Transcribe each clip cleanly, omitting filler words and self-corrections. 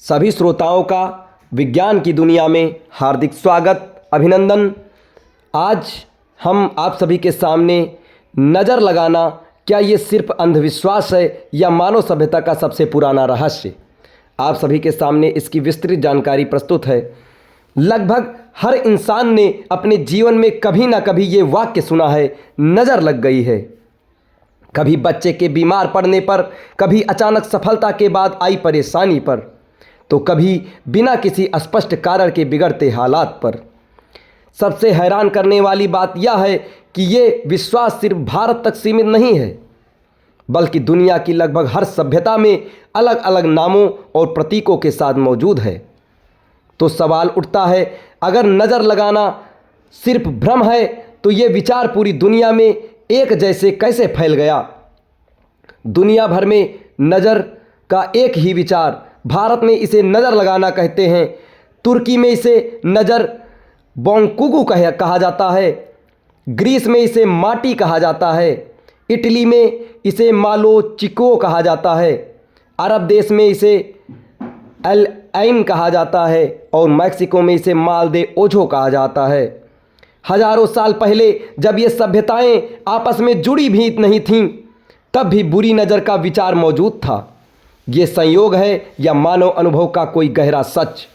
सभी श्रोताओं का विज्ञान की दुनिया में हार्दिक स्वागत, अभिनंदन। आज हम आप सभी के सामने नज़र लगाना क्या ये सिर्फ अंधविश्वास है या मानव सभ्यता का सबसे पुराना रहस्य, आप सभी के सामने इसकी विस्तृत जानकारी प्रस्तुत है। लगभग हर इंसान ने अपने जीवन में कभी ना कभी ये वाक्य सुना है, नज़र लग गई है। कभी बच्चे के बीमार पड़ने पर, कभी अचानक सफलता के बाद आई परेशानी पर, तो कभी बिना किसी स्पष्ट कारण के बिगड़ते हालात पर। सबसे हैरान करने वाली बात यह है कि ये विश्वास सिर्फ भारत तक सीमित नहीं है, बल्कि दुनिया की लगभग हर सभ्यता में अलग अलग नामों और प्रतीकों के साथ मौजूद है। तो सवाल उठता है, अगर नज़र लगाना सिर्फ भ्रम है तो ये विचार पूरी दुनिया में एक जैसे कैसे फैल गया? दुनिया भर में नज़र का एक ही विचार, भारत में इसे नज़र लगाना कहते हैं, तुर्की में इसे नज़र बोंकुगु कहा जाता है, ग्रीस में इसे माटी कहा जाता है, इटली में इसे मालोचिको कहा जाता है, अरब देश में इसे एल ऐन कहा जाता है और मैक्सिको में इसे माल दे ओझो कहा जाता है। हजारों साल पहले जब ये सभ्यताएं आपस में जुड़ी भी नहीं थीं, तब भी बुरी नज़र का विचार मौजूद था। ये संयोग है या मानव अनुभव का कोई गहरा सच?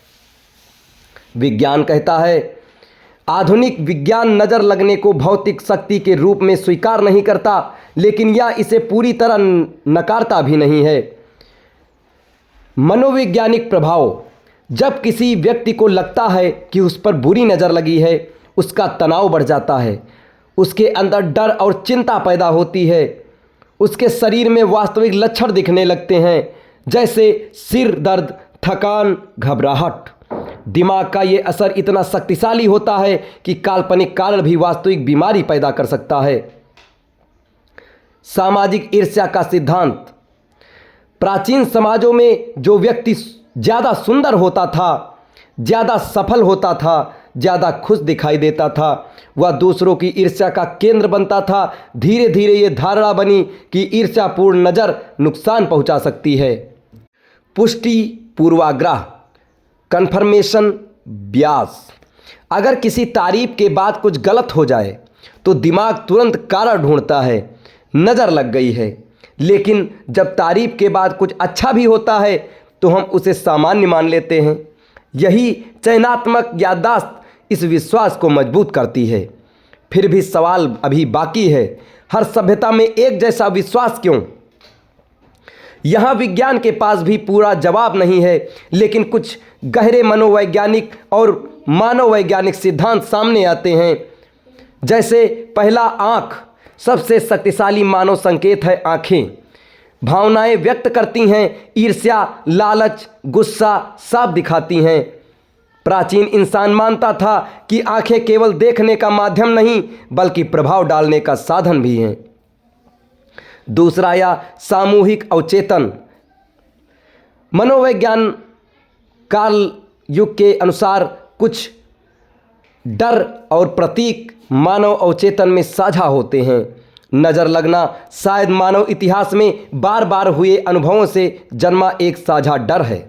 विज्ञान कहता है, आधुनिक विज्ञान नज़र लगने को भौतिक शक्ति के रूप में स्वीकार नहीं करता, लेकिन यह इसे पूरी तरह नकारता भी नहीं है। मनोवैज्ञानिक प्रभाव, जब किसी व्यक्ति को लगता है कि उस पर बुरी नज़र लगी है, उसका तनाव बढ़ जाता है, उसके अंदर डर और चिंता पैदा होती है, उसके शरीर में वास्तविक लक्षण दिखने लगते हैं, जैसे सिर दर्द, थकान, घबराहट। दिमाग का ये असर इतना शक्तिशाली होता है कि काल्पनिक कारण भी वास्तविक बीमारी पैदा कर सकता है। सामाजिक ईर्ष्या का सिद्धांत, प्राचीन समाजों में जो व्यक्ति ज़्यादा सुंदर होता था, ज़्यादा सफल होता था, ज़्यादा खुश दिखाई देता था, वह दूसरों की ईर्ष्या का केंद्र बनता था। धीरे धीरे ये धारणा बनी कि ईर्ष्यापूर्ण नज़र नुकसान पहुंचा सकती है। पुष्टि पूर्वाग्रह, कन्फर्मेशन बियास, अगर किसी तारीफ के बाद कुछ गलत हो जाए तो दिमाग तुरंत कारण ढूंढता है, नज़र लग गई है। लेकिन जब तारीफ के बाद कुछ अच्छा भी होता है तो हम उसे सामान्य मान लेते हैं। यही चयनात्मक याददाश्त इस विश्वास को मजबूत करती है। फिर भी सवाल अभी बाकी है, हर सभ्यता में एक जैसा विश्वास क्यों? यहाँ विज्ञान के पास भी पूरा जवाब नहीं है, लेकिन कुछ गहरे मनोवैज्ञानिक और मानववैज्ञानिक सिद्धांत सामने आते हैं। जैसे पहला, आँख सबसे शक्तिशाली मानव संकेत है। आँखें भावनाएं व्यक्त करती हैं, ईर्ष्या, लालच, गुस्सा साफ दिखाती हैं। प्राचीन इंसान मानता था कि आंखें केवल देखने का माध्यम नहीं, बल्कि प्रभाव डालने का साधन भी हैं। दूसरा, या सामूहिक अवचेतन, मनोविज्ञान कार्ल युग के अनुसार कुछ डर और प्रतीक मानव अवचेतन में साझा होते हैं। नज़र लगना शायद मानव इतिहास में बार बार हुए अनुभवों से जन्मा एक साझा डर है।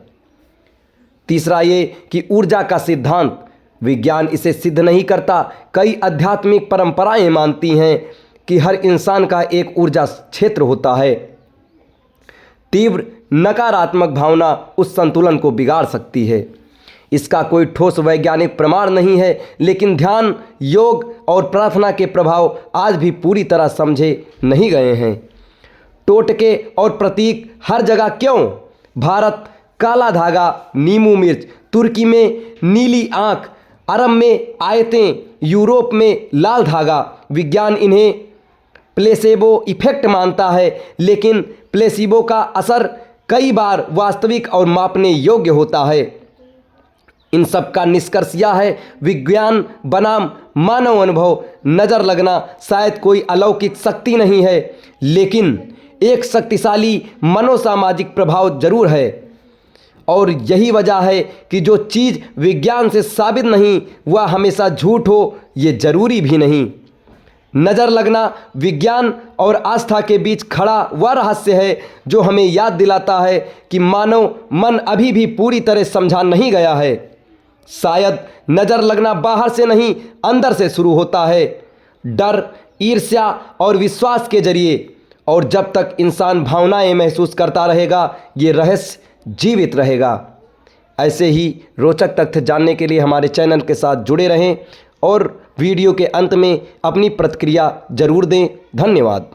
तीसरा, ये कि ऊर्जा का सिद्धांत, विज्ञान इसे सिद्ध नहीं करता। कई आध्यात्मिक परंपराएं मानती हैं कि हर इंसान का एक ऊर्जा क्षेत्र होता है। तीव्र नकारात्मक भावना उस संतुलन को बिगाड़ सकती है। इसका कोई ठोस वैज्ञानिक प्रमाण नहीं है, लेकिन ध्यान, योग और प्रार्थना के प्रभाव आज भी पूरी तरह समझे नहीं गए हैं। टोटके और प्रतीक हर जगह क्यों? भारत काला धागा, नींबू मिर्च, तुर्की में नीली आँख, अरब में आयतें, यूरोप में लाल धागा। विज्ञान इन्हें प्लेसेबो इफेक्ट मानता है, लेकिन प्लेसिबो का असर कई बार वास्तविक और मापने योग्य होता है। इन सब का निष्कर्ष यह है, विज्ञान बनाम मानव अनुभव, नज़र लगना शायद कोई अलौकिक शक्ति नहीं है, लेकिन एक शक्तिशाली मनोसामाजिक प्रभाव जरूर है। और यही वजह है कि जो चीज़ विज्ञान से साबित नहीं, वह हमेशा झूठ हो, ये जरूरी भी नहीं। नज़र लगना विज्ञान और आस्था के बीच खड़ा वह रहस्य है जो हमें याद दिलाता है कि मानव मन अभी भी पूरी तरह समझा नहीं गया है। शायद नज़र लगना बाहर से नहीं, अंदर से शुरू होता है, डर, ईर्ष्या और विश्वास के जरिए। और जब तक इंसान भावनाएं महसूस करता रहेगा, ये रहस्य जीवित रहेगा। ऐसे ही रोचक तथ्य जानने के लिए हमारे चैनल के साथ जुड़े रहें और वीडियो के अंत में अपनी प्रतिक्रिया जरूर दें। धन्यवाद।